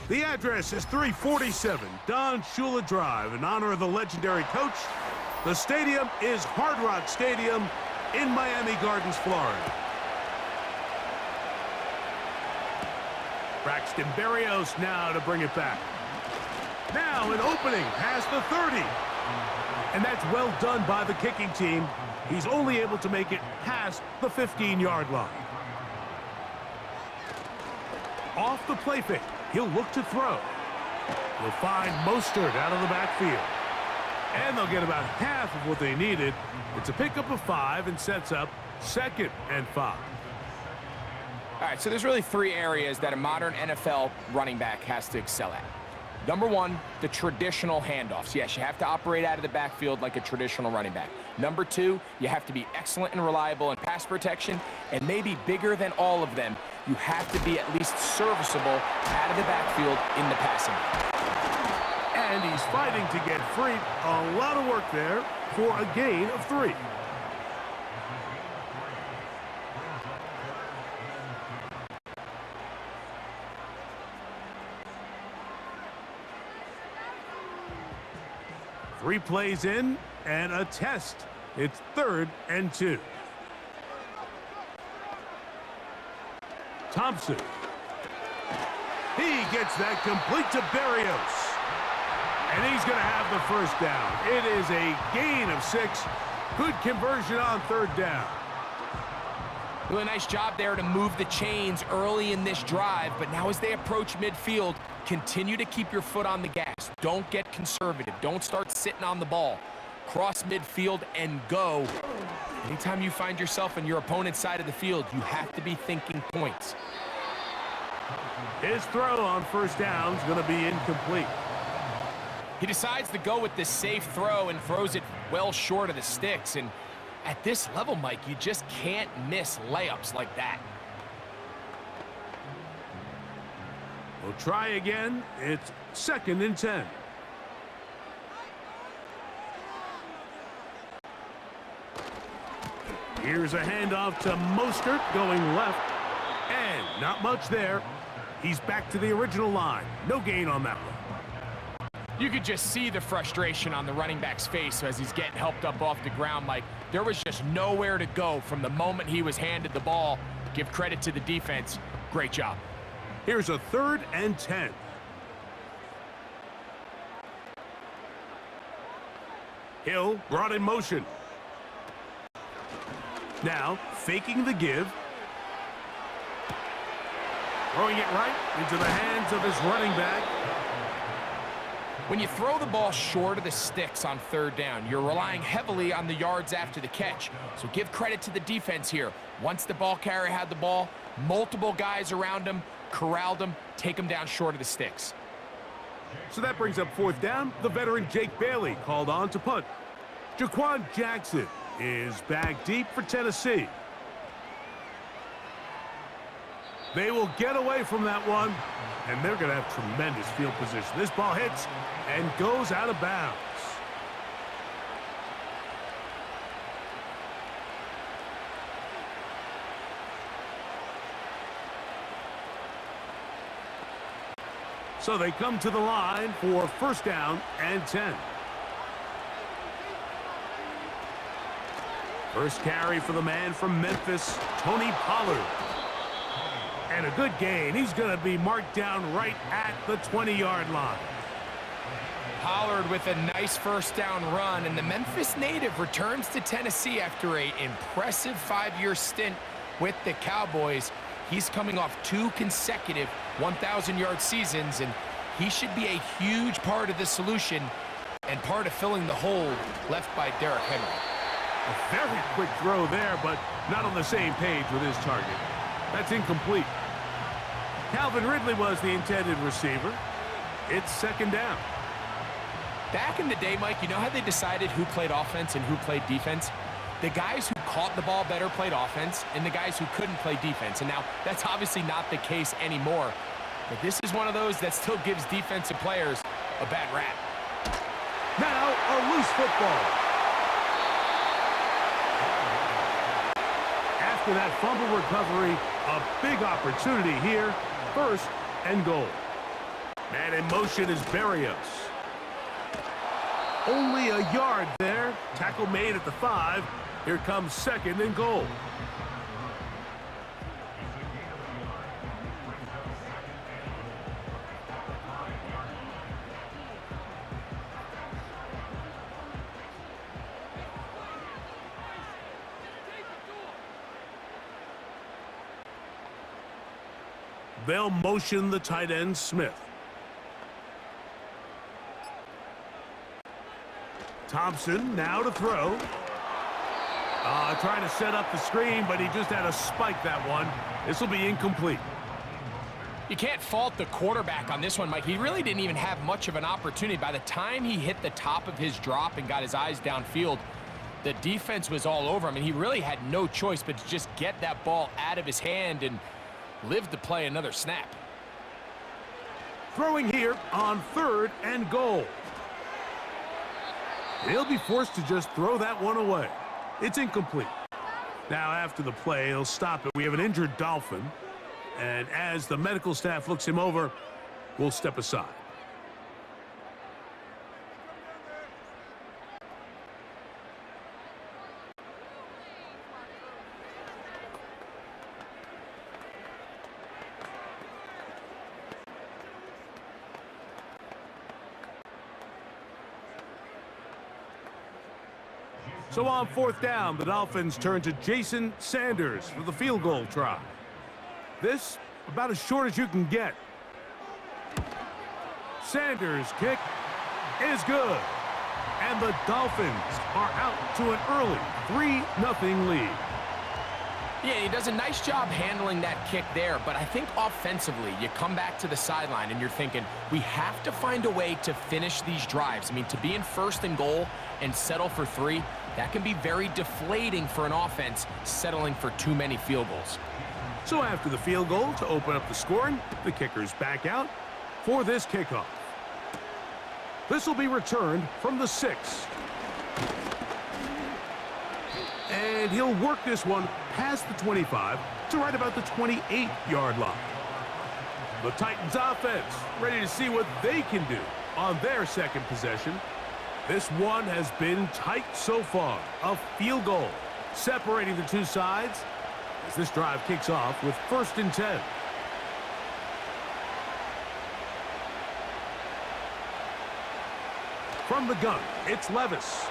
The address is 347 Don Shula Drive in honor of the legendary coach. The stadium is Hard Rock Stadium in Miami Gardens, Florida. Braxton Berrios now to bring it back. Now an opening past the 30. And that's well done by the kicking team. He's only able to make it past the 15-yard line. Off the play fake, he'll look to throw. He'll find Mostert out of the backfield. And they'll get about half of what they needed. It's a pickup of 5 and sets up 2nd and 5. All right, so there's really 3 areas that a modern NFL running back has to excel at. Number 1, the traditional handoffs. Yes, you have to operate out of the backfield like a traditional running back. Number 2, you have to be excellent and reliable in pass protection. And maybe bigger than all of them, you have to be at least serviceable out of the backfield in the passing game. And he's fighting to get free. A lot of work there for a gain of 3. Three plays in and a test. It's 3rd and 2. Thompson. He gets that complete to Berrios. And he's going to have the first down. It is a gain of 6. Good conversion on 3rd down. Really nice job there to move the chains early in this drive, but now as they approach midfield, continue to keep your foot on the gas. Don't get conservative. Don't start sitting on the ball. Cross midfield and go. Anytime you find yourself on your opponent's side of the field, you have to be thinking points. His throw on 1st down is going to be incomplete. He decides to go with this safe throw and throws it well short of the sticks. And at this level, Mike, you just can't miss layups like that. We'll try again. It's 2nd and 10. Here's a handoff to Mostert going left. And not much there. He's back to the original line. No gain on that one. You could just see the frustration on the running back's face as he's getting helped up off the ground, Mike. There was just nowhere to go from the moment he was handed the ball. Give credit to the defense. Great job. Here's a 3rd and 10. Hill brought in motion. Now faking the give. Throwing it right into the hands of his running back. When you throw the ball short of the sticks on 3rd down, you're relying heavily on the yards after the catch. So give credit to the defense here. Once the ball carrier had the ball, multiple guys around him, corralled him, take him down short of the sticks. So that brings up 4th down. The veteran Jake Bailey called on to punt. Jaquan Jackson is back deep for Tennessee. They will get away from that one, and they're going to have tremendous field position. This ball hits and goes out of bounds. So they come to the line for 1st down and 10. First carry for the man from Memphis, Tony Pollard. And a good gain. He's going to be marked down right at the 20-yard line. Pollard with a nice 1st down run, and the Memphis native returns to Tennessee after an impressive 5-year stint with the Cowboys. He's coming off 2 consecutive 1,000-yard seasons, and he should be a huge part of the solution and part of filling the hole left by Derrick Henry. A very quick throw there, but not on the same page with his target. That's incomplete. Calvin Ridley was the intended receiver. It's 2nd down. Back in the day, Mike, you know how they decided who played offense and who played defense? The guys who caught the ball better played offense, and the guys who couldn't play defense. And now, that's obviously not the case anymore. But this is one of those that still gives defensive players a bad rap. Now, a loose football. After that fumble recovery, a big opportunity here. 1st and goal. And in motion is Berrios. Only a yard there. Tackle made at the 5. Here comes 2nd and goal. They'll motion the tight end, Smith. Thompson now to throw. Trying to set up the screen, but he just had to spike that one. This will be incomplete. You can't fault the quarterback on this one, Mike. He really didn't even have much of an opportunity. By the time he hit the top of his drop and got his eyes downfield, the defense was all over him, and he really had no choice but to just get that ball out of his hand and live to play another snap. Throwing here on 3rd and goal. He'll be forced to just throw that one away. It's incomplete. Now after the play, he'll stop it. We have an injured Dolphin. And as the medical staff looks him over, we'll step aside. So on 4th down, the Dolphins turn to Jason Sanders for the field goal try. This about as short as you can get. Sanders' kick is good. And the Dolphins are out to an early 3-0 lead. Yeah, he does a nice job handling that kick there, but I think offensively, you come back to the sideline and you're thinking, we have to find a way to finish these drives. I mean, to be in 1st and goal and settle for 3, that can be very deflating for an offense settling for too many field goals. So after the field goal to open up the scoring, the kicker's back out for this kickoff. This will be returned from the 6. And he'll work this one past the 25 to right about the 28-yard line. The Titans offense ready to see what they can do on their 2nd possession. This one has been tight so far. A field goal separating the two sides as this drive kicks off with 1st and 10. From the gun, it's Levis.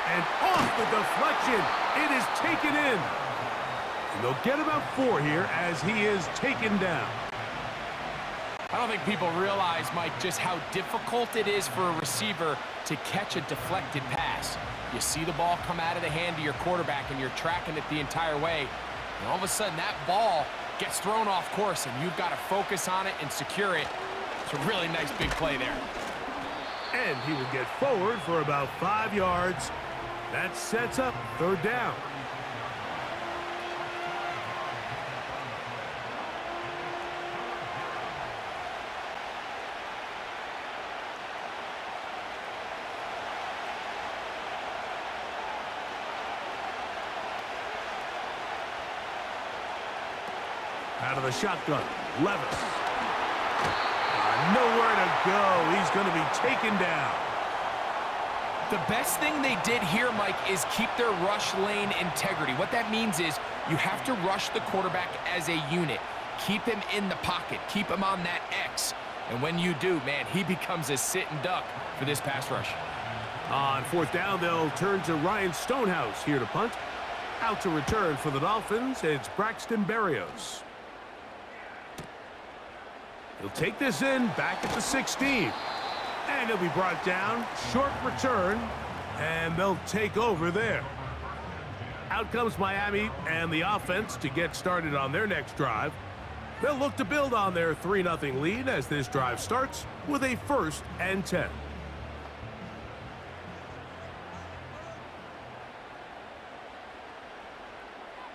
And off the deflection, it is taken in. And they'll get about 4 here as he is taken down. I don't think people realize, Mike, just how difficult it is for a receiver to catch a deflected pass. You see the ball come out of the hand of your quarterback, and you're tracking it the entire way. And all of a sudden, that ball gets thrown off course, and you've got to focus on it and secure it. It's a really nice big play there. And he will get forward for about 5 yards. That sets up 3rd down. Out of the shotgun, Levis. Nowhere to go. He's going to be taken down. The best thing they did here, Mike, is keep their rush lane integrity. What that means is you have to rush the quarterback as a unit. Keep him in the pocket. Keep him on that X. And when you do, man, he becomes a sit and duck for this pass rush. On 4th down, they'll turn to Ryan Stonehouse here to punt. Out to return for the Dolphins, it's Braxton Berrios. He'll take this in back at the 16. And he'll be brought down. Short return. And they'll take over there. Out comes Miami and the offense to get started on their next drive. They'll look to build on their 3-0 lead as this drive starts with a 1st and 10.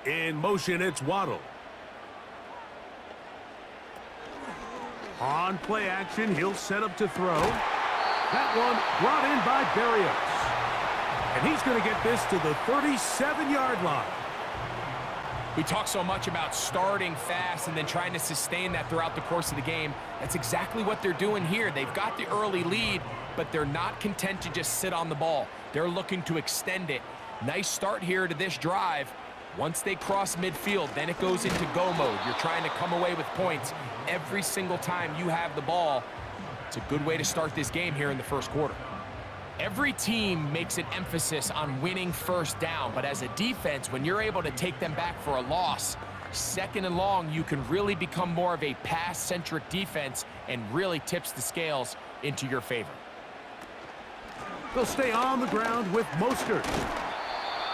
In motion, it's Waddle. On play action, he'll set up to throw. That one brought in by Berrios. And he's going to get this to the 37-yard line. We talk so much about starting fast and then trying to sustain that throughout the course of the game. That's exactly what they're doing here. They've got the early lead, but they're not content to just sit on the ball. They're looking to extend it. Nice start here to this drive. Once they cross midfield, then it goes into go mode. You're trying to come away with points every single time you have the ball. It's a good way to start this game here in the first quarter. Every team makes an emphasis on winning first down, but as a defense, when you're able to take them back for a loss, second and long, you can really become more of a pass-centric defense and really tips the scales into your favor. They'll stay on the ground with Mostert.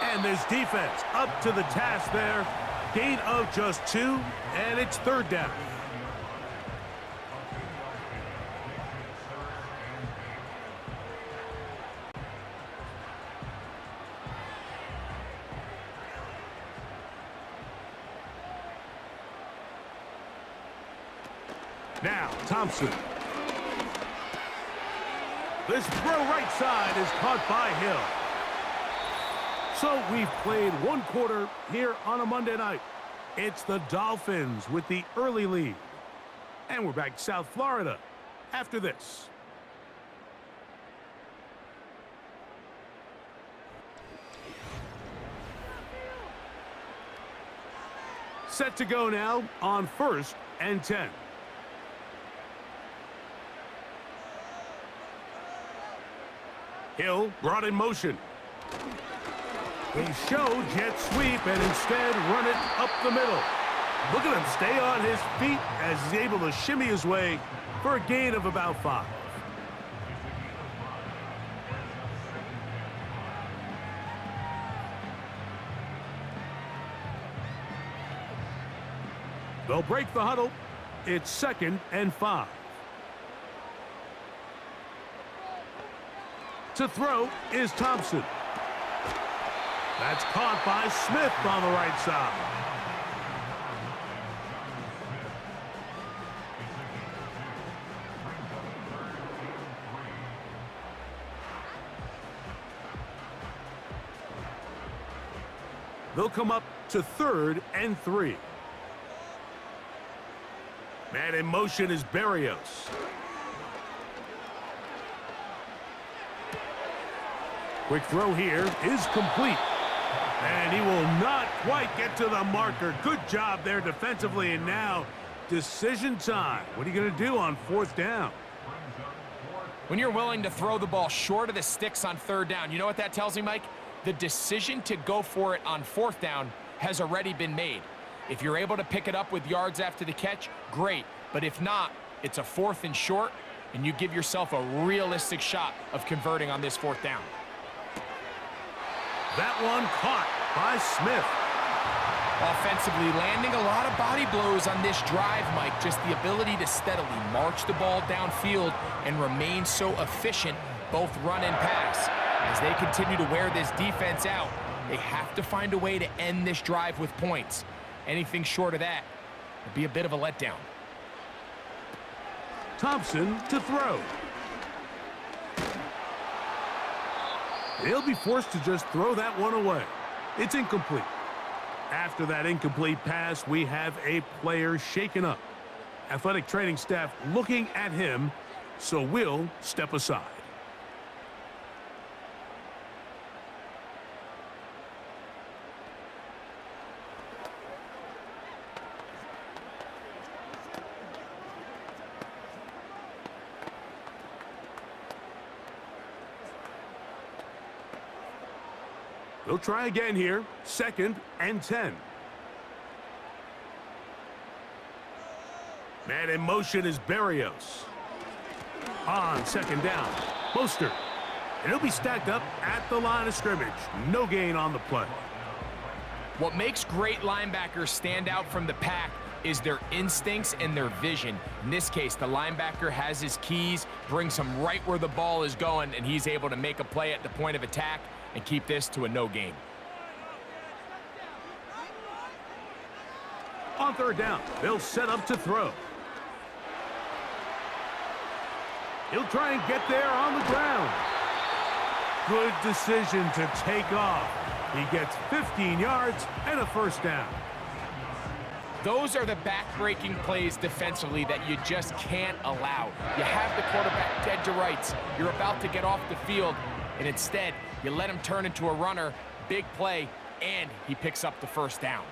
And this defense up to the task there. Gain of just 2, and it's third down. Now, Thompson. This throw right side is caught by Hill. So we've played one quarter here on a Monday night. It's the Dolphins with the early lead. And we're back to South Florida after this. Set to go now on 1st and 10. Hill brought in motion. He showed jet sweep and instead run it up the middle. Look at him stay on his feet as he's able to shimmy his way for a gain of about 5. They'll break the huddle. It's 2nd and 5. To throw is Thompson. That's caught by Smith on the right side. They'll come up to 3rd and 3. Man in motion is Berrios. Quick throw here is complete. And he will not quite get to the marker. Good job there defensively. And now decision time. What are you going to do on 4th down? When you're willing to throw the ball short of the sticks on 3rd down, you know what that tells me, Mike? The decision to go for it on 4th down has already been made. If you're able to pick it up with yards after the catch, great. But if not, it's a 4th and short, and you give yourself a realistic shot of converting on this 4th down. That one caught by Smith. Offensively, landing a lot of body blows on this drive, Mike. Just the ability to steadily march the ball downfield and remain so efficient, both run and pass. As they continue to wear this defense out, they have to find a way to end this drive with points. Anything short of that would be a bit of a letdown. Thompson to throw. He'll be forced to just throw that one away. It's incomplete. After that incomplete pass, we have a player shaken up. Athletic training staff looking at him, so we'll step aside. They'll try again here. 2nd and 10. Man in motion is Berrios. On 2nd down, Mostert. And he'll be stacked up at the line of scrimmage. No gain on the play. What makes great linebackers stand out from the pack is their instincts and their vision. In this case, the linebacker has his keys, brings him right where the ball is going, and he's able to make a play at the point of attack and keep this to a no gain. On 3rd down, they'll set up to throw. He'll try and get there on the ground. Good decision to take off. He gets 15 yards and a 1st down. Those are the back-breaking plays defensively that you just can't allow. You have the quarterback dead to rights. You're about to get off the field, and instead, you let him turn into a runner, big play, and he picks up the first down.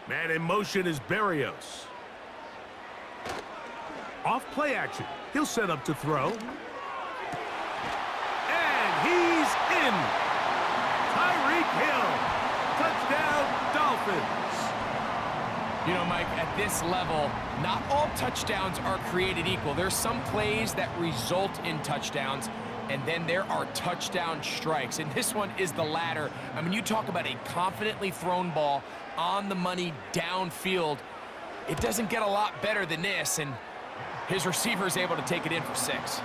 Man in motion is Berrios. Off play action. He'll set up to throw. And he's in. Tyreek Hill. Touchdown, Dolphins. You know, Mike, at this level, not all touchdowns are created equal. There's some plays that result in touchdowns, and then there are touchdown strikes. And this one is the latter. I mean, you talk about a confidently thrown ball on the money downfield. It doesn't get a lot better than this, and his receiver is able to take it in for 6.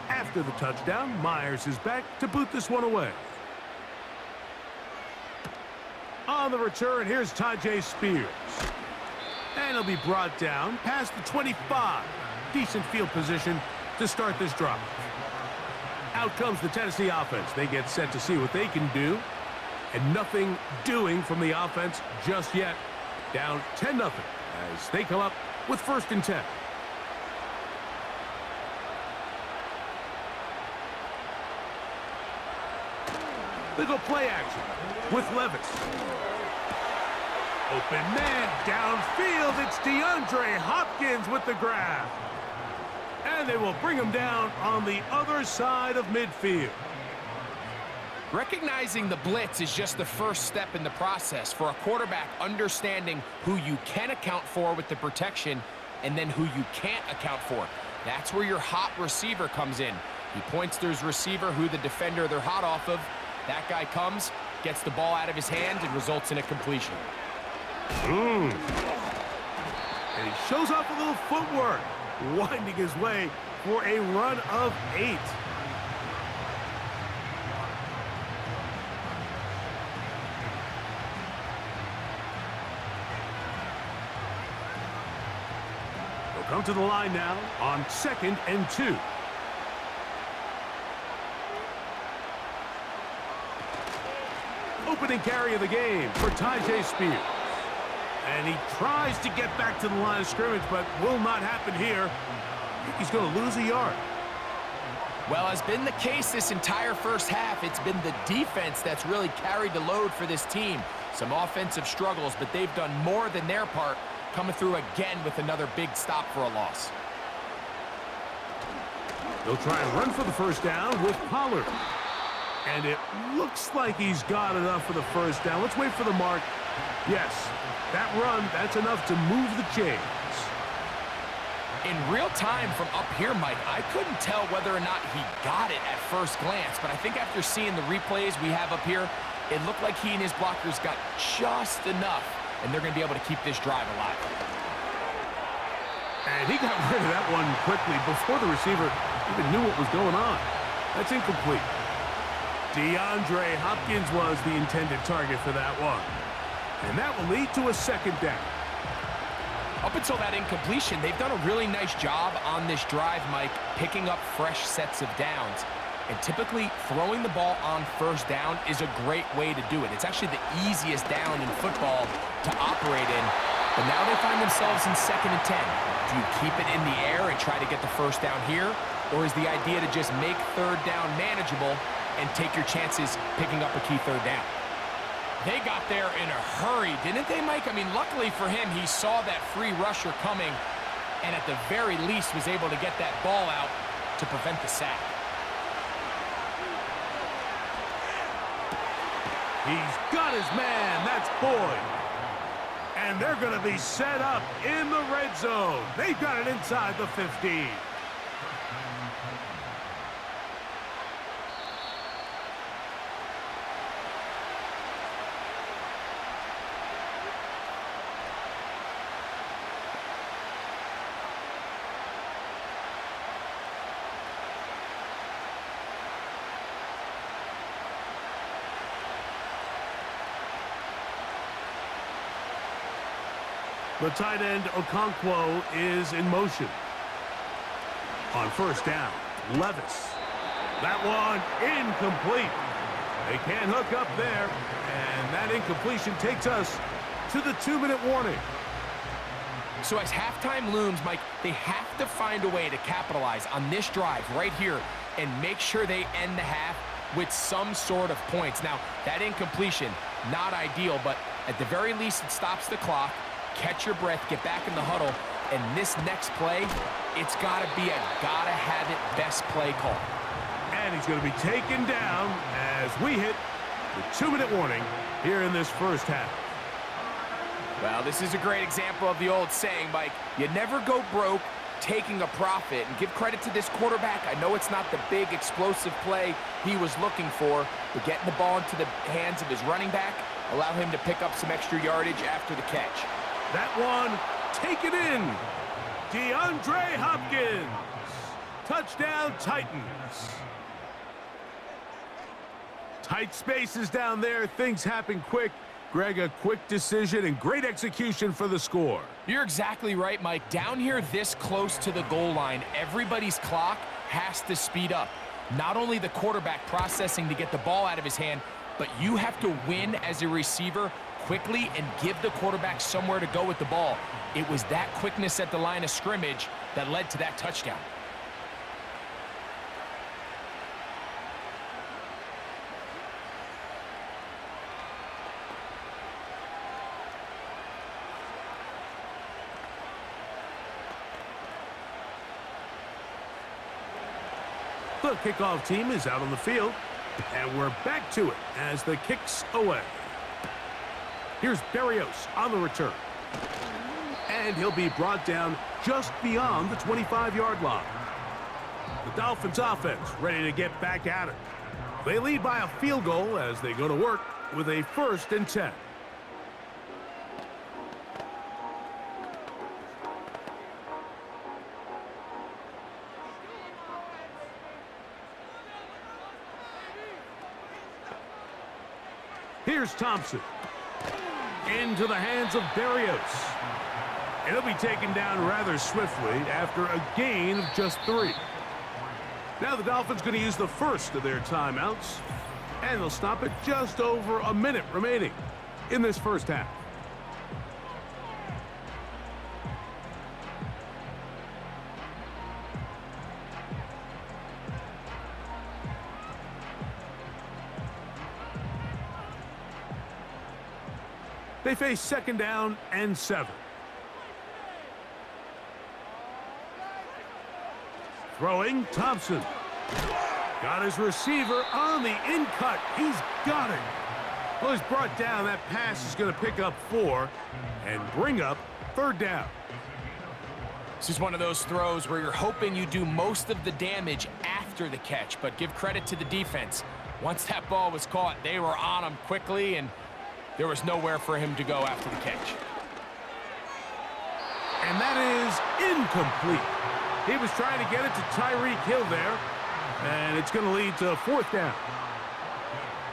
After the touchdown, Myers is back to boot this one away. On the return, here's Tyjae Spears. And he'll be brought down past the 25. Decent field position to start this drive. Out comes the Tennessee offense. They get set to see what they can do. And nothing doing from the offense just yet. Down 10-0 as they come up with 1st and 10. They go play action with Levis. Open man downfield. It's DeAndre Hopkins with the grab. And they will bring him down on the other side of midfield. Recognizing the blitz is just the first step in the process for a quarterback, understanding who you can account for with the protection and then who you can't account for. That's where your hot receiver comes in. He points to his receiver, who the defender they're hot off of. That guy comes, gets the ball out of his hand, and results in a completion. And he shows off a little footwork, winding his way for a run of 8. They'll come to the line now on 2nd and 2. Opening carry of the game for Tyjae Spears. And he tries to get back to the line of scrimmage, but will not happen here. He's going to lose a yard. Well, has been the case this entire first half. It's been the defense that's really carried the load for this team. Some offensive struggles, but they've done more than their part, coming through again with another big stop for a loss. They'll try and run for the first down with Pollard. And it looks like he's got enough for the first down. Let's wait for the mark. Yes, that run, that's enough to move the chains. In real time from up here, Mike, I couldn't tell whether or not he got it at first glance, but I think after seeing the replays we have up here, it looked like he and his blockers got just enough, and they're going to be able to keep this drive alive. And he got rid of that one quickly before the receiver even knew what was going on. That's incomplete. DeAndre Hopkins was the intended target for that one. And that will lead to a 2nd down. Up until that incompletion, they've done a really nice job on this drive, Mike, picking up fresh sets of downs. And typically, throwing the ball on first down is a great way to do it. It's actually the easiest down in football to operate in. But now they find themselves in 2nd and 10. Do you keep it in the air and try to get the first down here? Or is the idea to just make 3rd down manageable and take your chances picking up a key 3rd down? They got there in a hurry, didn't they, Mike? I mean, luckily for him, he saw that free rusher coming and at the very least was able to get that ball out to prevent the sack. He's got his man. That's Boyd. And they're going to be set up in the red zone. They've got it inside the 15. The tight end, Okonkwo, is in motion. On first down, Levis. That one incomplete. They can't hook up there, and that incompletion takes us to the 2-minute warning. So as halftime looms, Mike, they have to find a way to capitalize on this drive right here and make sure they end the half with some sort of points. Now, that incompletion, not ideal, but at the very least, it stops the clock. Catch your breath, get back in the huddle, and this next play, it's got to be a gotta-have-it best play call. And he's going to be taken down as we hit the 2-minute warning here in this first half. Well, this is a great example of the old saying, Mike, you never go broke taking a profit. And give credit to this quarterback. I know it's not the big explosive play he was looking for, but getting the ball into the hands of his running back allow him to pick up some extra yardage after the catch. That one, take it in. DeAndre Hopkins. Touchdown, Titans. Tight spaces down there. Things happen quick. Greg, a quick decision and great execution for the score. You're exactly right, Mike. Down here this close to the goal line, everybody's clock has to speed up. Not only the quarterback processing to get the ball out of his hand, but you have to win as a receiver quickly and give the quarterback somewhere to go with the ball. It was that quickness at the line of scrimmage that led to that touchdown. The kickoff team is out on the field, and we're back to it as the kick's away. Here's Berrios on the return. And he'll be brought down just beyond the 25-yard line. The Dolphins offense ready to get back at it. They lead by a field goal as they go to work with a 1st and 10. Here's Thompson. Into the hands of Berrios. And he'll be taken down rather swiftly after a gain of just 3. Now the Dolphins going to use the first of their timeouts, and they'll stop it just over a minute remaining in this first half. They face 2nd down and 7. Throwing, Thompson. Got his receiver on the in-cut. He's got it. Well, he's brought down. That pass is going to pick up 4 and bring up 3rd down. This is one of those throws where you're hoping you do most of the damage after the catch, but give credit to the defense. Once that ball was caught, they were on him quickly, and there was nowhere for him to go after the catch. And that is incomplete. He was trying to get it to Tyreek Hill there, and it's going to lead to 4th down.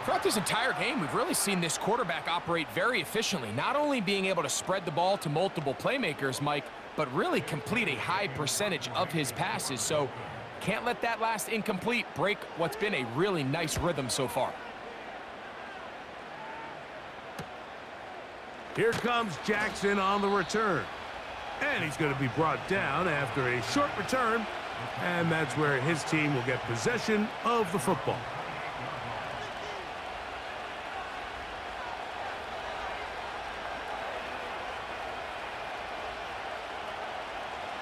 Throughout this entire game, we've really seen this quarterback operate very efficiently, not only being able to spread the ball to multiple playmakers, Mike, but really complete a high percentage of his passes. So can't let that last incomplete break what's been a really nice rhythm so far. Here comes Jackson on the return. And he's going to be brought down after a short return. And that's where his team will get possession of the football.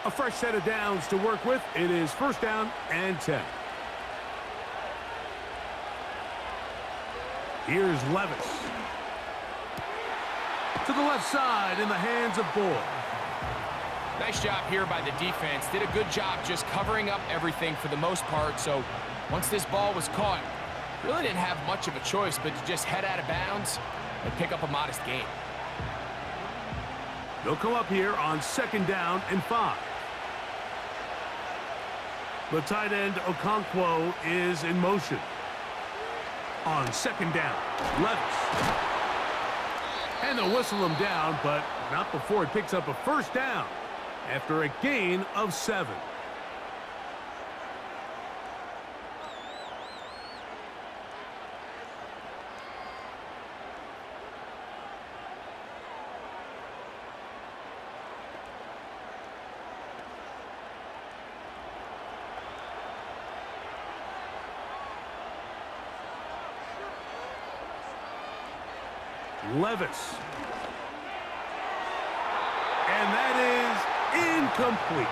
A fresh set of downs to work with. It is 1st down and 10. Here's Levis. To the left side in the hands of Boyd. Nice job here by the defense. Did a good job just covering up everything for the most part. So once this ball was caught, really didn't have much of a choice but to just head out of bounds and pick up a modest gain. They'll come up here on 2nd down and 5. The tight end, Okonkwo, is in motion. On 2nd down, Levis. And they'll whistle him down, but not before he picks up a first down after a gain of 7. Levis. And that is incomplete.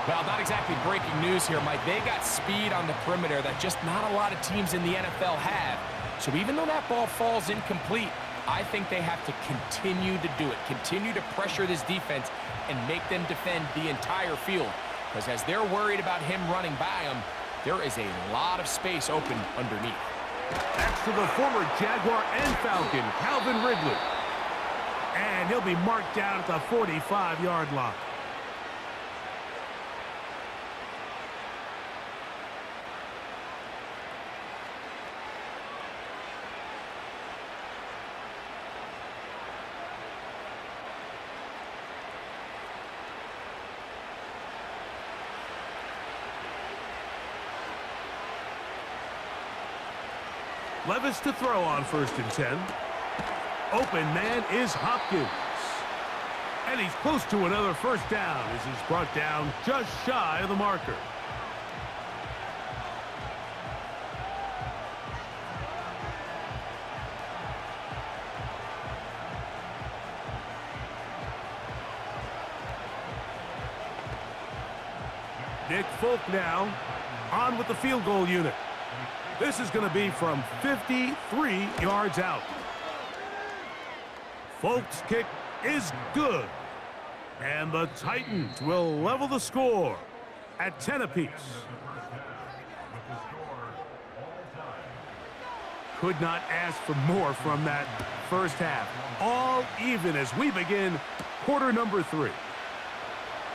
Well, not exactly breaking news here, Mike. They got speed on the perimeter that just not a lot of teams in the NFL have. So even though that ball falls incomplete, I think they have to continue to do it. Continue to pressure this defense and make them defend the entire field. Because as they're worried about him running by them, there is a lot of space open underneath. Next to the former Jaguar and Falcon, Calvin Ridley. And he'll be marked down at the 45-yard line. Levis to throw on 1st and 10. Open man is Hopkins. And he's close to another first down as he's brought down just shy of the marker. Nick Folk now on with the field goal unit. This is going to be from 53 yards out. Folk's kick is good. And the Titans will level the score at 10 apiece. Could not ask for more from that first half. All even as we begin quarter number 3.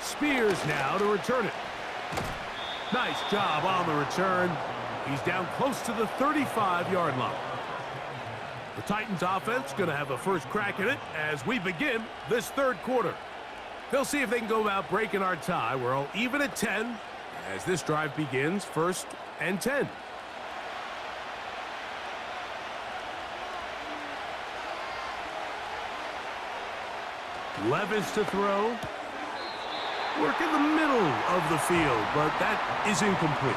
Spears now to return it. Nice job on the return. He's down close to the 35-yard line. The Titans offense going to have a first crack at it as we begin this 3rd quarter. They'll see if they can go about breaking our tie. We're all even at 10 as this drive begins 1st and 10. Levis to throw. Work in the middle of the field, but that is incomplete.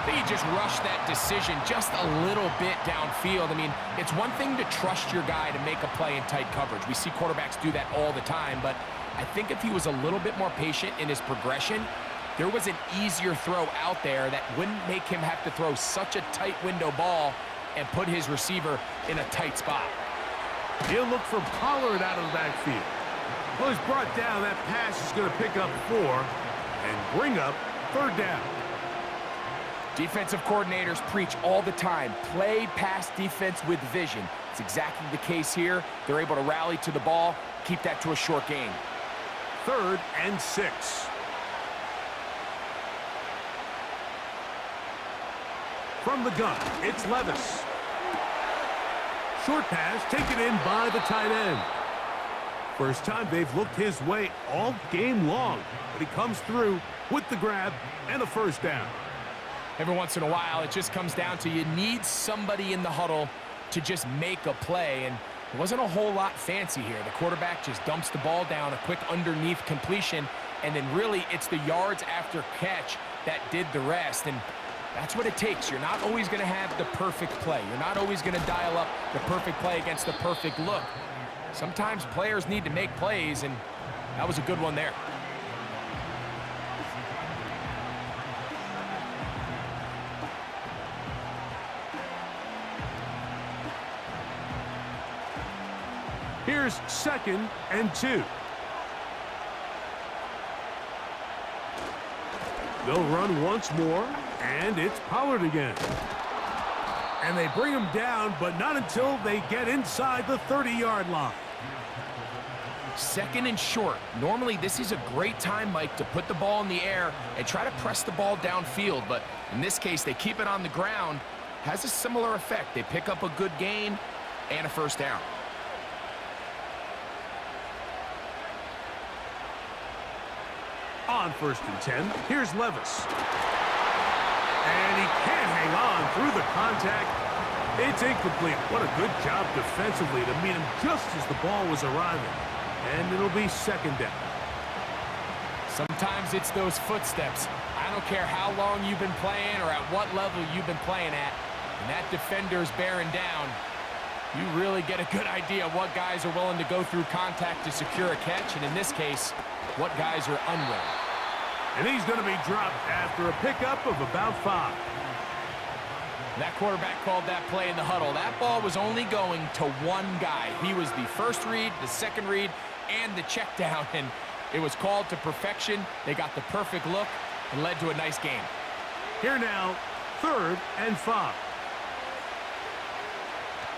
I think he just rushed that decision just a little bit downfield. I mean, it's one thing to trust your guy to make a play in tight coverage. We see quarterbacks do that all the time, but I think if he was a little bit more patient in his progression, there was an easier throw out there that wouldn't make him have to throw such a tight window ball and put his receiver in a tight spot. He'll look for Pollard out of the backfield. Well, he's brought down. That pass is going to pick up 4 and bring up 3rd down. Defensive coordinators preach all the time, play pass defense with vision. It's exactly the case here. They're able to rally to the ball, keep that to a short gain. 3rd and 6. From the gun, it's Levis. Short pass taken in by the tight end. First time they've looked his way all game long, but he comes through with the grab and a first down. Every once in a while, it just comes down to you need somebody in the huddle to just make a play, and it wasn't a whole lot fancy here. The quarterback just dumps the ball down, a quick underneath completion, and then really it's the yards after catch that did the rest, and that's what it takes. You're not always going to have the perfect play. You're not always going to dial up the perfect play against the perfect look. Sometimes players need to make plays, and that was a good one there. Here's 2nd and 2. They'll run once more, and it's Pollard again. And they bring him down, but not until they get inside the 30-yard line. 2nd and short. Normally, this is a great time, Mike, to put the ball in the air and try to press the ball downfield. But in this case, they keep it on the ground. Has a similar effect. They pick up a good gain and a first down. on 1st and 10. Here's Levis. And he can't hang on through the contact. It's incomplete. What a good job defensively to meet him just as the ball was arriving. And it'll be 2nd down. Sometimes it's those footsteps. I don't care how long you've been playing or at what level you've been playing at. When that defender's bearing down, you really get a good idea of what guys are willing to go through contact to secure a catch, and in this case, what guys are unwilling. And he's going to be dropped after a pickup of about 5. That quarterback called that play in the huddle. That ball was only going to one guy. He was the first read, the second read, and the check down, and it was called to perfection. They got the perfect look and led to a nice game. Here now, 3rd and 5.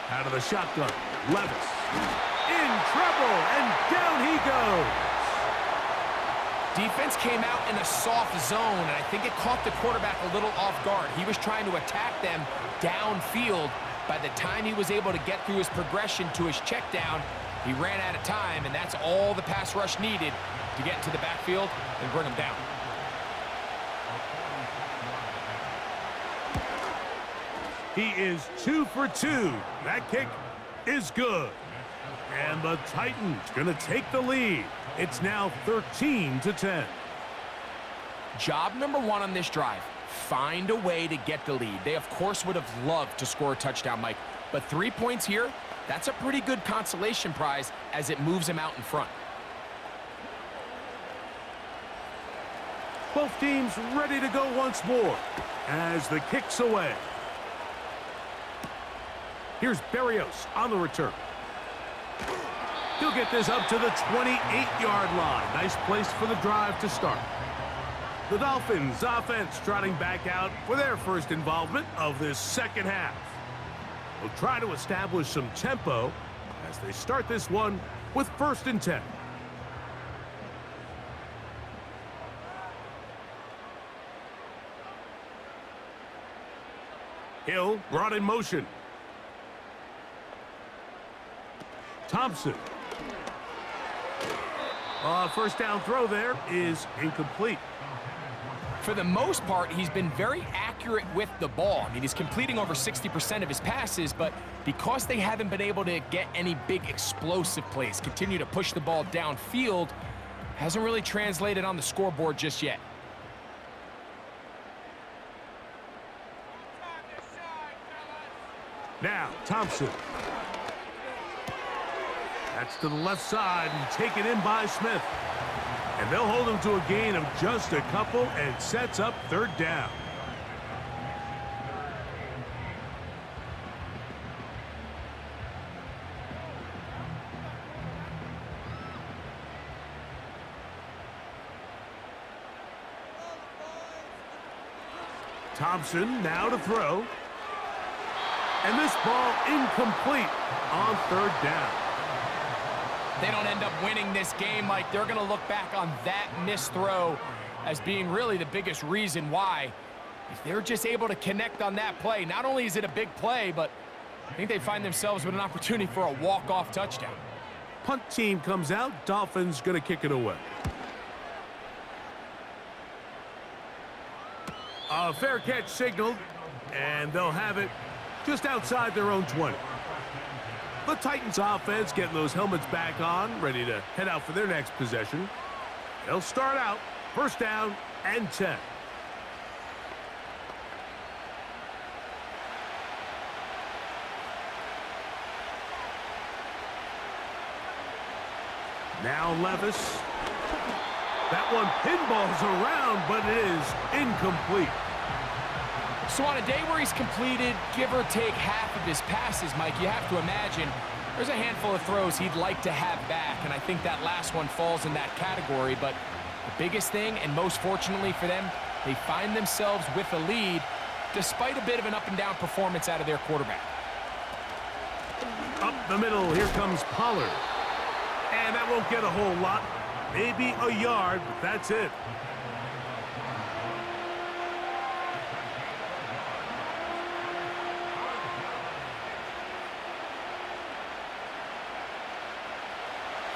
Out of the shotgun, Levis. In trouble, and down he goes. Defense came out in a soft zone, and I think it caught the quarterback a little off guard. He was trying to attack them downfield. By the time he was able to get through his progression to his check down, he ran out of time, and that's all the pass rush needed to get into the backfield and bring him down. He is 2 for 2. That kick is good. And the Titans going to take the lead. It's now 13-10. Job number 1 on this drive, find a way to get the lead. They, of course, would have loved to score a touchdown, Mike. But 3 points here, that's a pretty good consolation prize as it moves them out in front. Both teams ready to go once more as the kick's away. Here's Berrios on the return. He'll get this up to the 28-yard line. Nice place for the drive to start. The Dolphins offense trotting back out for their first involvement of this second half. They'll try to establish some tempo as they start this one with 1st and 10. Hill brought in motion. Thompson. First down throw there is incomplete. For the most part, he's been very accurate with the ball. I mean, he's completing over 60% of his passes, but because they haven't been able to get any big explosive plays, continue to push the ball downfield, hasn't really translated on the scoreboard just yet. Now, Thompson. That's to the left side and taken in by Smith. And they'll hold him to a gain of just a couple and sets up 3rd down. Thompson now to throw. And this ball incomplete on 3rd down. They don't end up winning this game, Mike. They're going to look back on that missed throw as being really the biggest reason why. If they're just able to connect on that play, not only is it a big play, but I think they find themselves with an opportunity for a walk-off touchdown. Punt team comes out. Dolphins going to kick it away. A fair catch signaled, and they'll have it just outside their own 20. The Titans offense getting those helmets back on, ready to head out for their next possession. They'll start out 1st down and 10. Now Levis. That one pinballs around, but it is incomplete. So on a day where he's completed, give or take half of his passes, Mike, you have to imagine there's a handful of throws he'd like to have back, and I think that last one falls in that category. But the biggest thing, and most fortunately for them, they find themselves with a lead despite a bit of an up-and-down performance out of their quarterback. Up the middle, here comes Pollard. And that won't get a whole lot. Maybe a yard, but that's it.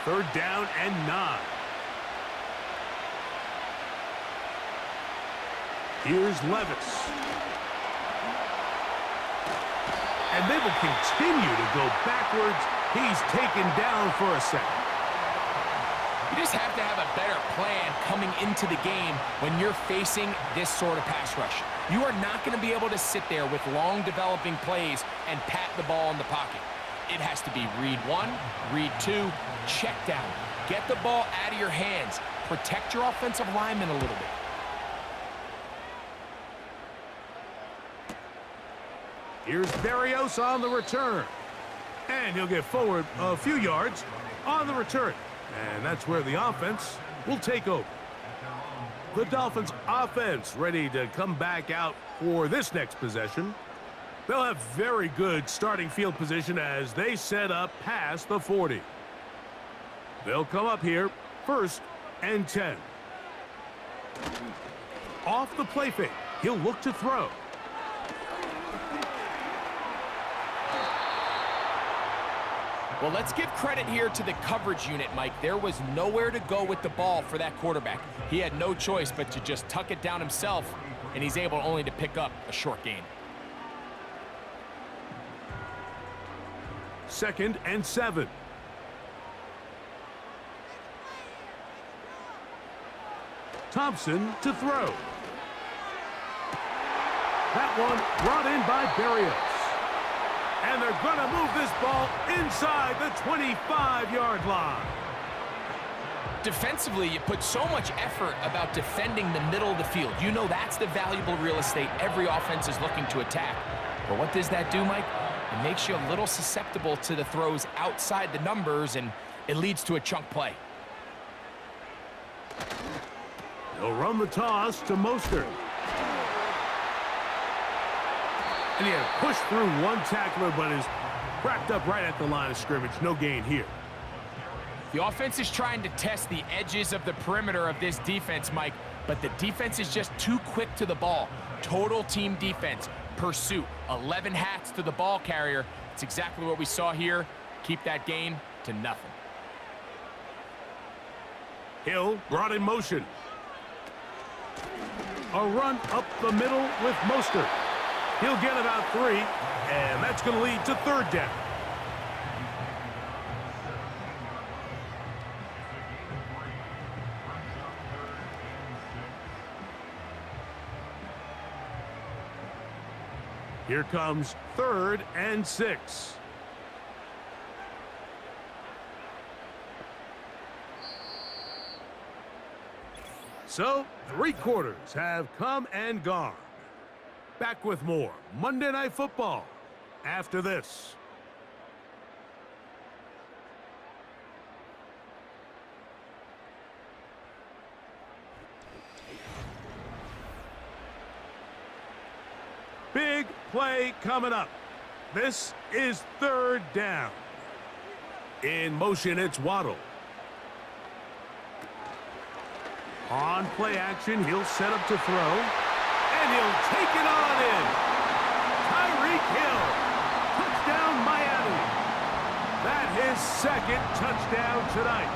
Third down and 9. Here's Levis. And they will continue to go backwards. He's taken down for a second. You just have to have a better plan coming into the game when you're facing this sort of pass rush. You are not going to be able to sit there with long developing plays and pat the ball in the pocket. It has to be read one, read two, check down. Get the ball out of your hands. Protect your offensive lineman a little bit. Here's Berrios on the return. And he'll get forward a few yards on the return. And that's where the offense will take over. The Dolphins offense ready to come back out for this next possession. They'll have very good starting field position as they set up past the 40. They'll come up here, 1st and 10. Off the play fake, he'll look to throw. Well, let's give credit here to the coverage unit, Mike. There was nowhere to go with the ball for that quarterback. He had no choice but to just tuck it down himself, and he's able only to pick up a short gain. 2nd and 7. Thompson to throw. That one brought in by Berrios. And they're going to move this ball inside the 25-yard line. Defensively, you put so much effort about defending the middle of the field. You know that's the valuable real estate every offense is looking to attack. But what does that do, Mike? It makes you a little susceptible to the throws outside the numbers, and it leads to a chunk play. He'll run the toss to Mostert. And he had pushed through one tackler, but is cracked up right at the line of scrimmage. No gain here. The offense is trying to test the edges of the perimeter of this defense, Mike, but the defense is just too quick to the ball. Total team defense, pursuit, 11 hats to the ball carrier. It's exactly what we saw here. Keep that gain to nothing. Hill brought in motion. A run up the middle with Mostert. He'll get about 3, and that's going to lead to 3rd down. Here comes 3rd and 6. So, 3 quarters have come and gone. Back with more Monday Night Football after this. Big play coming up. This is 3rd down. In motion, it's Waddle. On play action, he'll set up to throw. And he'll take it on in. Tyreek Hill. Touchdown, Miami. That's his 2nd touchdown tonight.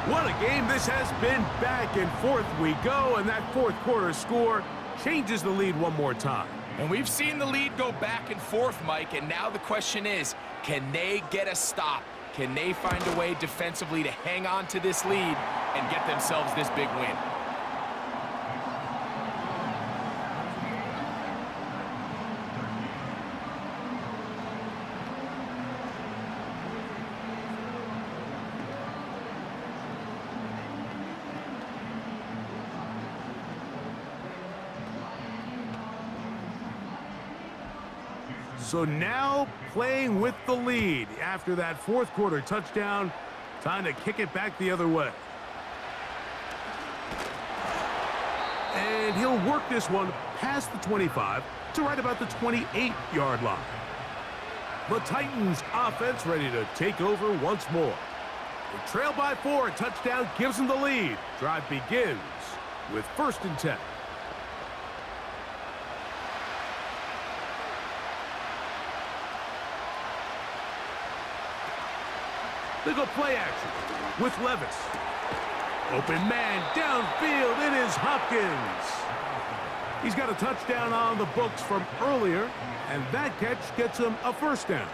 What a game this has been. Back and forth we go, and that 4th quarter score changes the lead one more time. And we've seen the lead go back and forth, Mike, and now the question is, can they get a stop? Can they find a way defensively to hang on to this lead and get themselves this big win? So now playing with the lead after that 4th quarter touchdown. Time to kick it back the other way. And he'll work this one past the 25 to right about the 28-yard line. The Titans offense ready to take over once more. They trail by 4. Touchdown gives them the lead. Drive begins with 1st and 10. They go play action with Levis. Open man downfield. It is Hopkins. He's got a touchdown on the books from earlier, and that catch gets him a first down.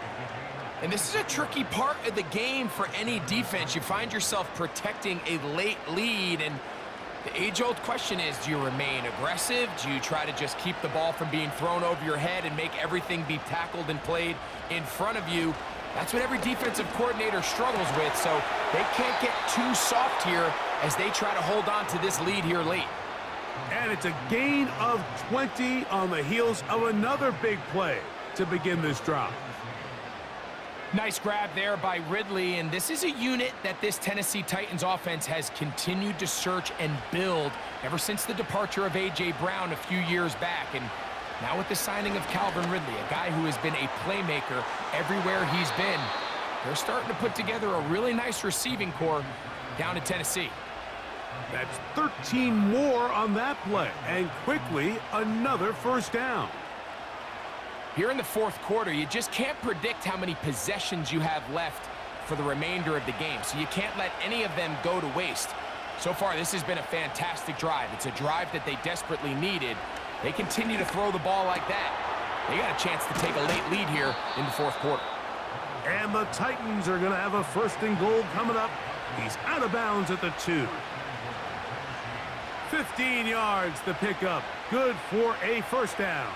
And this is a tricky part of the game for any defense. You find yourself protecting a late lead, and the age-old question is, do you remain aggressive? Do you try to just keep the ball from being thrown over your head and make everything be tackled and played in front of you? That's what every defensive coordinator struggles with, so they can't get too soft here as they try to hold on to this lead here late. And it's a gain of 20 on the heels of another big play to begin this drive. Nice grab there by Ridley, and this is a unit that this Tennessee Titans offense has continued to search and build ever since the departure of A.J. Brown a few years back. And now with the signing of Calvin Ridley, a guy who has been a playmaker everywhere he's been, they're starting to put together a really nice receiving core down in Tennessee. That's 13 more on that play, and quickly another first down. Here in the fourth quarter, you just can't predict how many possessions you have left for the remainder of the game, so you can't let any of them go to waste. So far, this has been a fantastic drive. It's a drive that they desperately needed. They continue to throw the ball like that. They got a chance to take a late lead here in the fourth quarter. And the Titans are going to have a first and goal coming up. He's out of bounds at the 2. 15 yards the pickup. Good for a first down.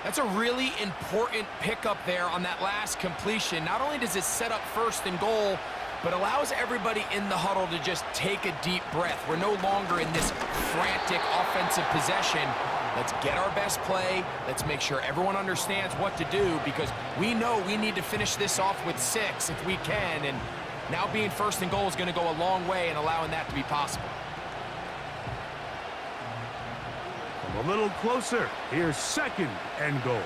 That's a really important pickup there on that last completion. Not only does it set up first and goal, but allows everybody in the huddle to just take a deep breath. We're no longer in this frantic offensive possession. Let's get our best play. Let's make sure everyone understands what to do, because we know we need to finish this off with 6 if we can. And now being first and goal is going to go a long way in allowing that to be possible. A little closer. Here's second and goal.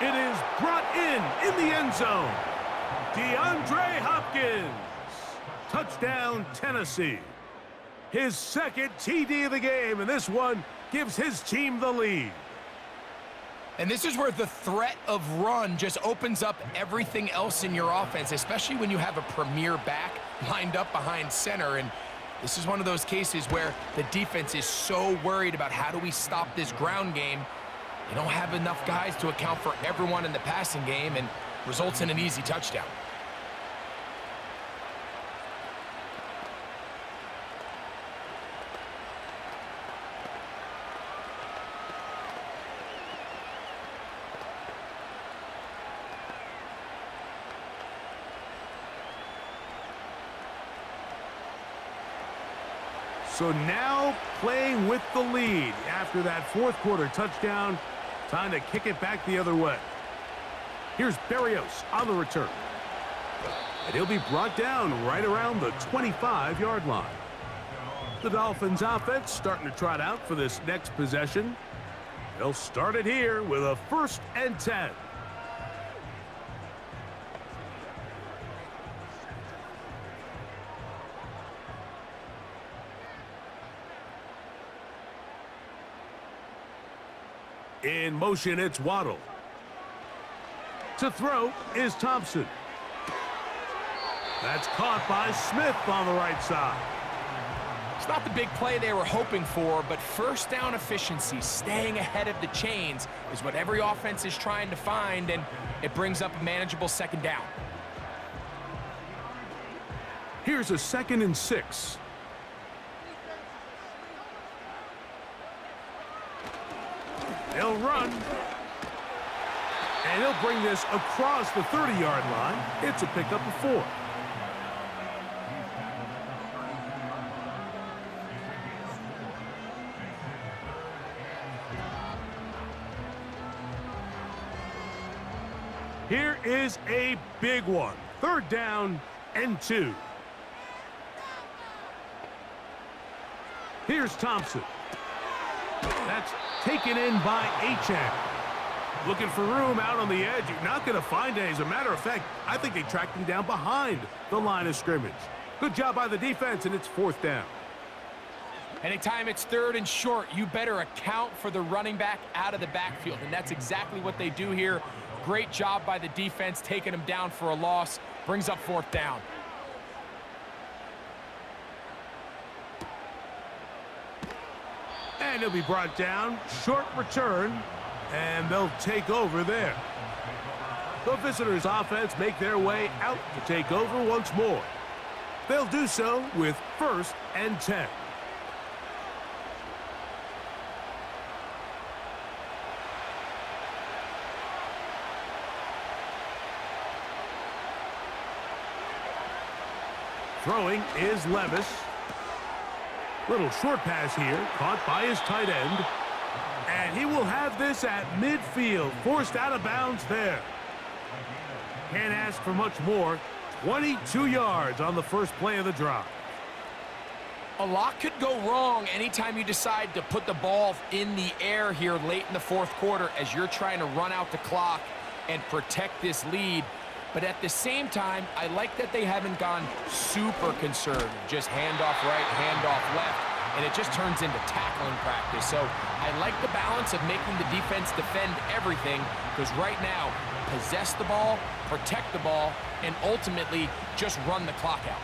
It is brought in the end zone. DeAndre Hopkins. Touchdown, Tennessee. His second TD of the game, and this one gives his team the lead. And this is where the threat of run just opens up everything else in your offense, especially when you have a premier back lined up behind center. And this is one of those cases where the defense is so worried about how do we stop this ground game. They don't have enough guys to account for everyone in the passing game, and results in an easy touchdown. So now playing with the lead after that fourth quarter touchdown. Time to kick it back the other way. Here's Berrios on the return. And he'll be brought down right around the 25-yard line. The Dolphins offense starting to trot out for this next possession. They'll start it here with a 1st and 10. In motion, it's Waddle. To throw is Thompson. That's caught by Smith on the right side. It's not the big play they were hoping for, but first down efficiency, staying ahead of the chains, is what every offense is trying to find, and it brings up a manageable second down. Here's a 2nd and 6. He'll run. And he'll bring this across the 30-yard line. It's a pickup of 4. Here is a big one. 3rd down and 2. Here's Thompson. That's taken in by Achane. Looking for room out on the edge. You're not going to find any. As a matter of fact, I think they tracked him down behind the line of scrimmage. Good job by the defense, and it's 4th down. Anytime it's 3rd and short, you better account for the running back out of the backfield, and that's exactly what they do here. Great job by the defense, taking him down for a loss. Brings up 4th down. And he'll be brought down. Short return. And they'll take over there. The visitors' offense make their way out to take over once more. They'll do so with 1st and 10. Throwing is Levis. Little short pass here, caught by his tight end. And he will have this at midfield, forced out of bounds there. Can't ask for much more. 22 yards on the first play of the drive. A lot could go wrong anytime you decide to put the ball in the air here late in the 4th quarter as you're trying to run out the clock and protect this lead. But at the same time, I like that they haven't gone super conservative. Just handoff right, handoff left, and it just turns into tackling practice. So I like the balance of making the defense defend everything, because right now, possess the ball, protect the ball, and ultimately just run the clock out.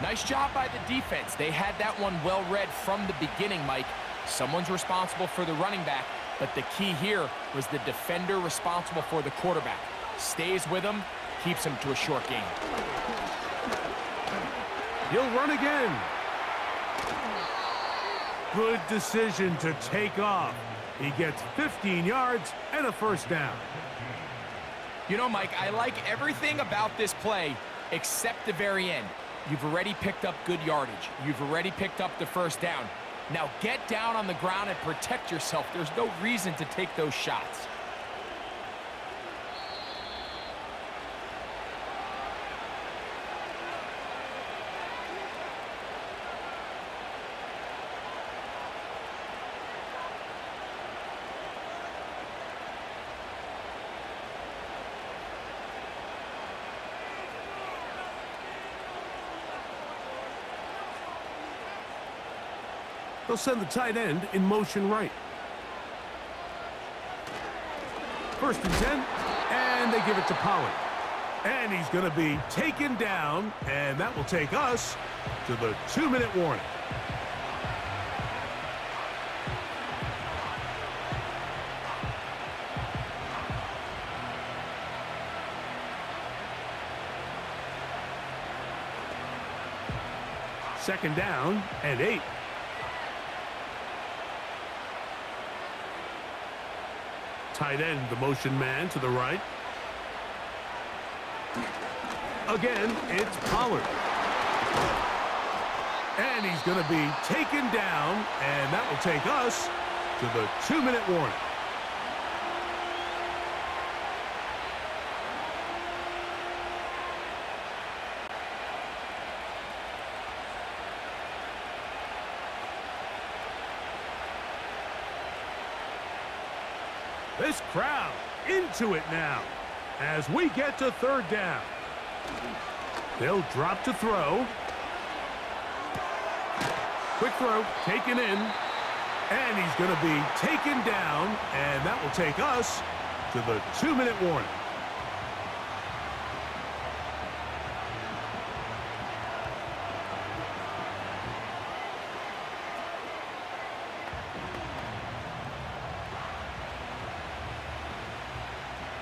Nice job by the defense. They had that one well read from the beginning, Mike. Someone's responsible for the running back, but the key here was the defender responsible for the quarterback. Stays with him, keeps him to a short gain. He'll run again. Good decision to take off. He gets 15 yards and a 1st down. You know, Mike, I like everything about this play except the very end. You've already picked up good yardage. You've already picked up the 1st down. Now get down on the ground and protect yourself. There's no reason to take those shots. They'll send the tight end in motion right. 1st and 10, and they give it to Pollard. And he's going to be taken down, and that will take us to the 2-minute warning. Second down and 8. Tight end, the motion man to the right. Again, it's Pollard. And he's going to be taken down, and that will take us to the 2-minute warning. This crowd into it now as we get to 3rd down. They'll drop to throw. Quick throw, taken in. And he's going to be taken down, and that will take us to the 2-minute warning.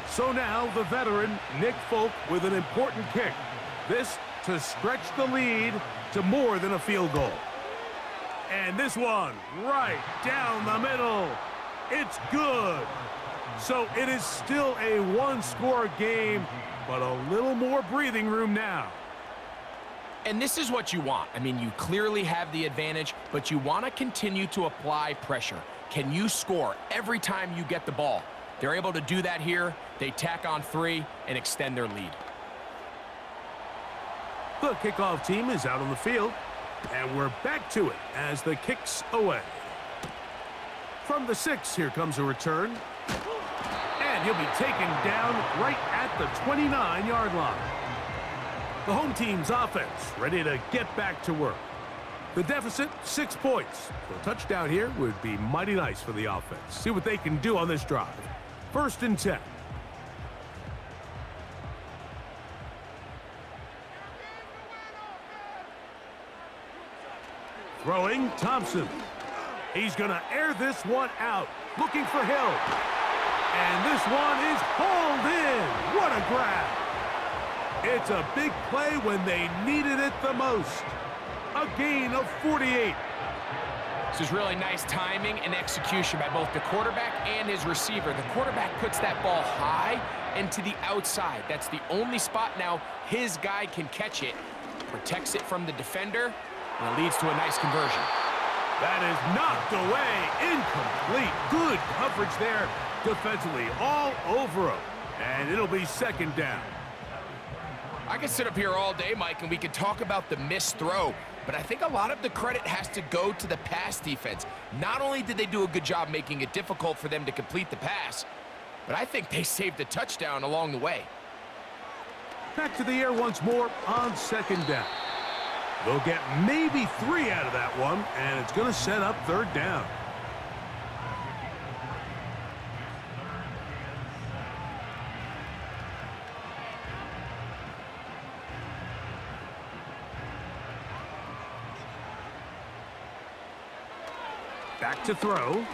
So now the veteran, Nick Folk, with an important kick. This to stretch the lead to more than a field goal. And this one right down the middle. It's good. So it is still a 1-score game, but a little more breathing room now. And this is what you want. I mean, you clearly have the advantage, but you want to continue to apply pressure. Can you score every time you get the ball? They're able to do that here. They tack on 3 and extend their lead. The kickoff team is out on the field, and we're back to it as the kick's away. From the 6, here comes a return. And he'll be taken down right at the 29-yard line. The home team's offense ready to get back to work. The deficit, 6 points. So a touchdown here would be mighty nice for the offense. See what they can do on this drive. 1st and 10. Throwing, Thompson. He's going to air this one out, looking for Hill. And this one is hauled in. What a grab. It's a big play when they needed it the most. A gain of 48. This is really nice timing and execution by both the quarterback and his receiver. The quarterback puts that ball high and to the outside. That's the only spot now his guy can catch it. Protects it from the defender, and it leads to a nice conversion. That is knocked away, incomplete. Good coverage there defensively, all over him. And it'll be second down. I could sit up here all day, Mike, and we could talk about the missed throw, but I think a lot of the credit has to go to the pass defense. Not only did they do a good job making it difficult for them to complete the pass, but I think they saved a touchdown along the way. Back to the air once more on second down. They'll get maybe 3 out of that one, and it's going to set up third down. Back to throw.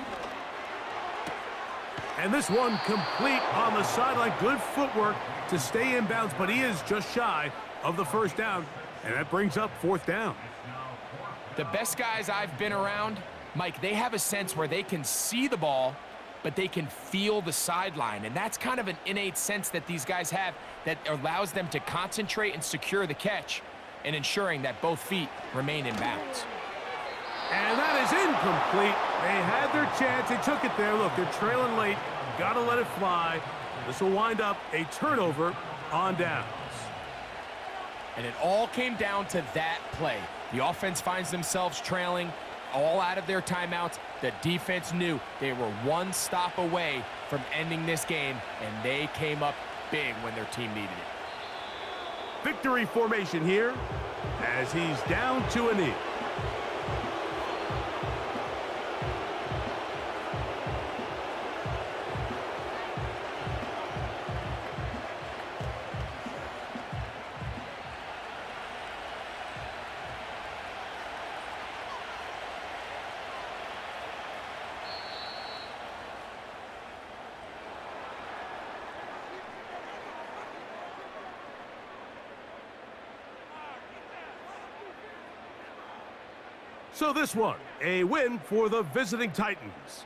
And this one complete on the sideline. Good footwork to stay in bounds, but he is just shy of the first down. And that brings up fourth down. The best guys I've been around, Mike, they have a sense where they can see the ball, but they can feel the sideline. And that's kind of an innate sense that these guys have that allows them to concentrate and secure the catch and ensuring that both feet remain in bounds. And that is incomplete. They had their chance. They took it there. Look, they're trailing late. Got to let it fly. This will wind up a turnover on downs. And it all came down to that play. The offense finds themselves trailing all out of their timeouts. The defense knew they were one stop away from ending this game, and they came up big when their team needed it. Victory formation here as he's down to a knee. So this one, a win for the visiting Titans.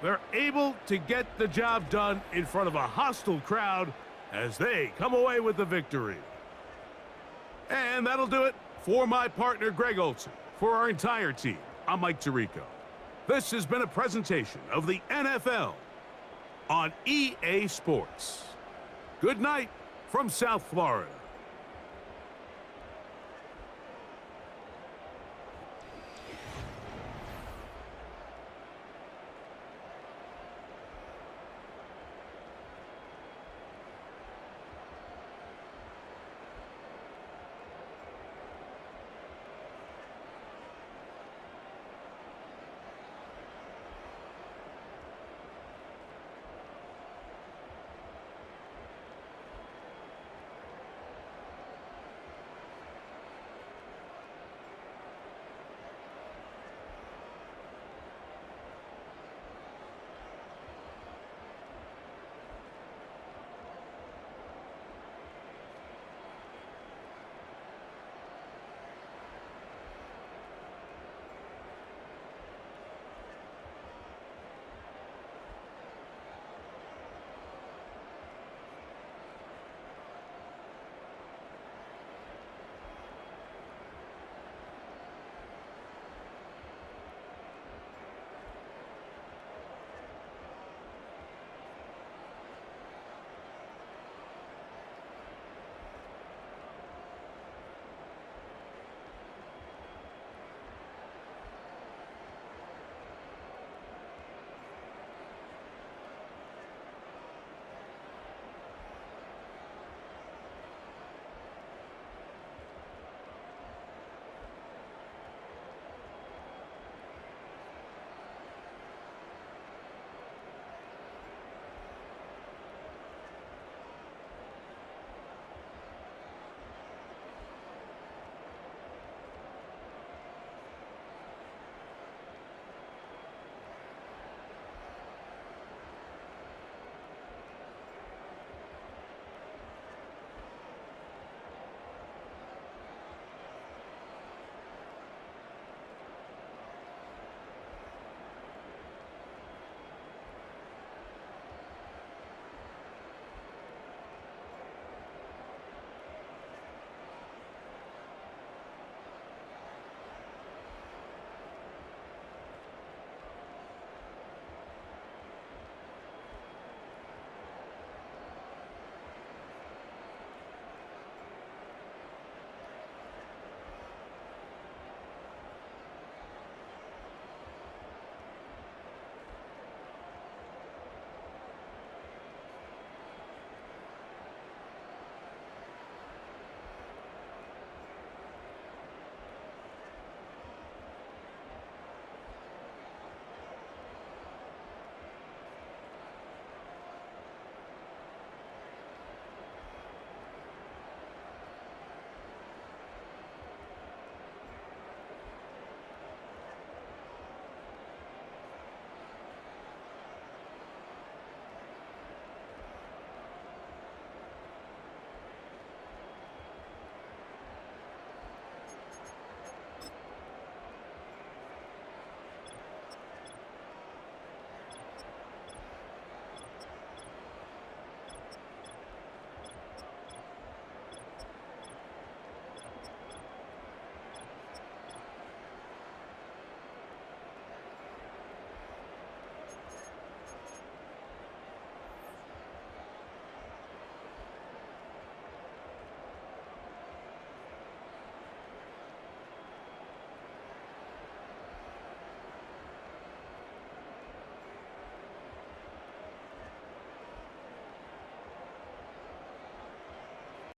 They're able to get the job done in front of a hostile crowd as they come away with the victory. And that'll do it for my partner, Greg Olson. For our entire team, I'm Mike Tirico. This has been a presentation of the NFL on EA Sports. Good night from South Florida.